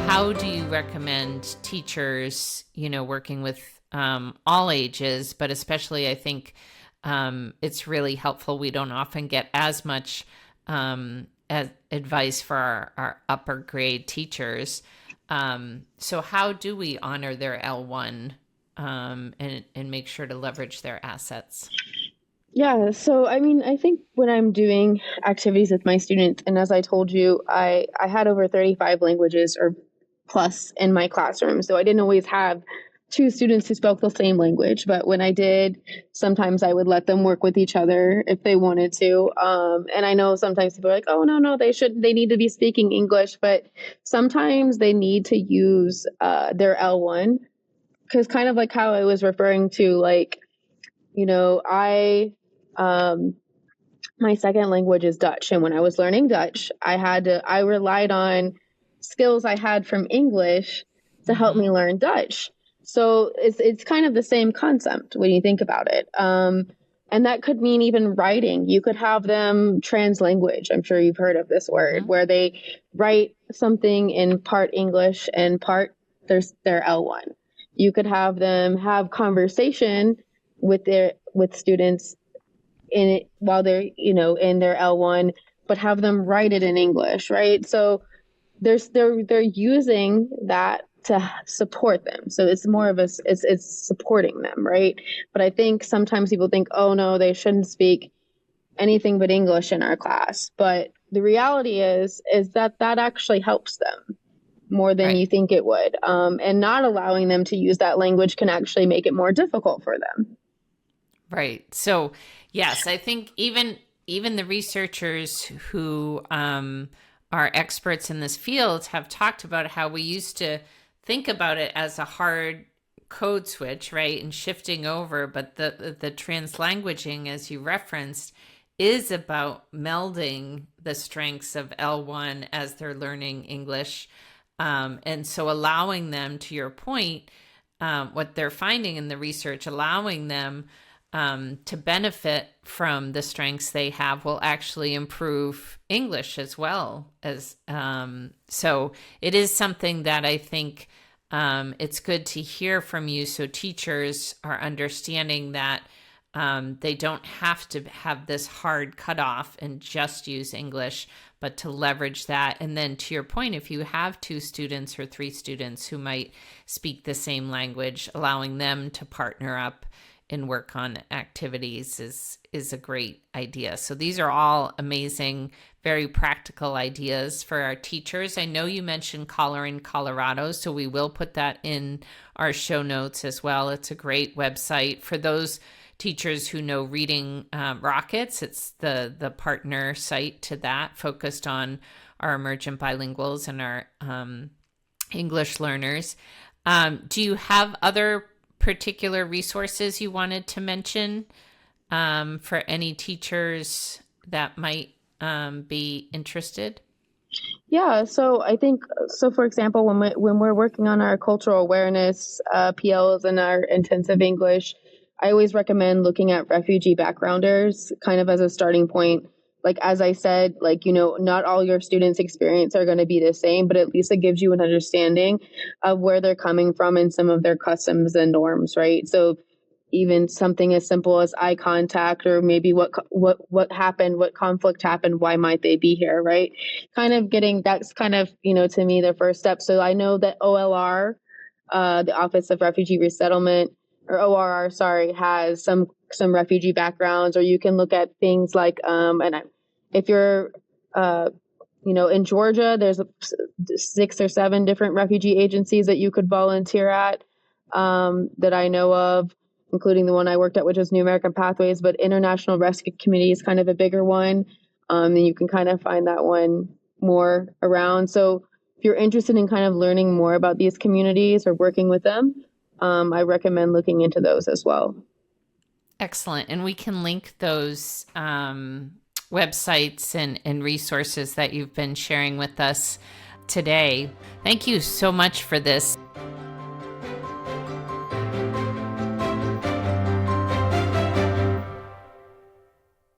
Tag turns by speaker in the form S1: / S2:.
S1: How do you recommend teachers, working with all ages, but especially I think it's really helpful. We don't often get as much advice for our upper grade teachers. So how do we honor their L1 and make sure to leverage their assets?
S2: Yeah, so I think when I'm doing activities with my students, and as I told you, I had over 35 languages or plus in my classroom. So I didn't always have two students who spoke the same language, but when I did, sometimes I would let them work with each other if they wanted to. And I know sometimes people are like, oh, no, they need to be speaking English, but sometimes they need to use their L1, because kind of like how I was referring to, like, um, my second language is Dutch. And when I was learning Dutch, I relied on skills I had from English to help me learn Dutch. So it's kind of the same concept when you think about it. And that could mean even writing. You could have them translanguage. I'm sure you've heard of this word, where they write something in part English and part their L1. You could have them have conversation with students in it while they're in their L1, but have them write it in English, right? So they're using that to support them. So it's more of it's supporting them, right? But I think sometimes people think, oh no, they shouldn't speak anything but English in our class. But the reality is that actually helps them more than
S1: Right.
S2: you think it would. And not allowing them to use that language can actually make it more difficult for them.
S1: Right. So, yes, I think even the researchers who are experts in this field have talked about how we used to think about it as a hard code switch, right, and shifting over, but the translanguaging, as you referenced, is about melding the strengths of L1 as they're learning English, and so allowing them, to your point, what they're finding in the research, allowing them to benefit from the strengths they have will actually improve English as well as so it is something that I think it's good to hear from you, so teachers are understanding that they don't have to have this hard cutoff and just use English, but to leverage that. And then to your point, if you have two students or three students who might speak the same language, allowing them to partner up and work on activities is a great idea. So these are all amazing, very practical ideas for our teachers. I know you mentioned Coloring Colorado, so we will put that in our show notes as well. It's a great website for those teachers who know Reading Rockets. It's the partner site to that, focused on our emergent bilinguals and our English learners. Do you have other particular resources you wanted to mention for any teachers that might be interested?
S2: Yeah, so I think for example, when we're working on our cultural awareness PLs and our intensive English, I always recommend looking at refugee backgrounders kind of as a starting point. Like, as I said, like, not all your students' experience are going to be the same, but at least it gives you an understanding of where they're coming from and some of their customs and norms, right? So even something as simple as eye contact, or maybe what happened, what conflict happened, why might they be here, right? That's kind of, to me, the first step. So I know that OLR, the Office of Refugee Resettlement, or ORR, sorry, has some refugee backgrounds, or you can look at things like, if you're, in Georgia, there's 6 or 7 different refugee agencies that you could volunteer at, that I know of, including the one I worked at, which is New American Pathways, but International Rescue Committee is kind of a bigger one. And you can kind of find that one more around. So if you're interested in kind of learning more about these communities or working with them, I recommend looking into those as well.
S1: Excellent. And we can link those websites and resources that you've been sharing with us today. Thank you so much for this.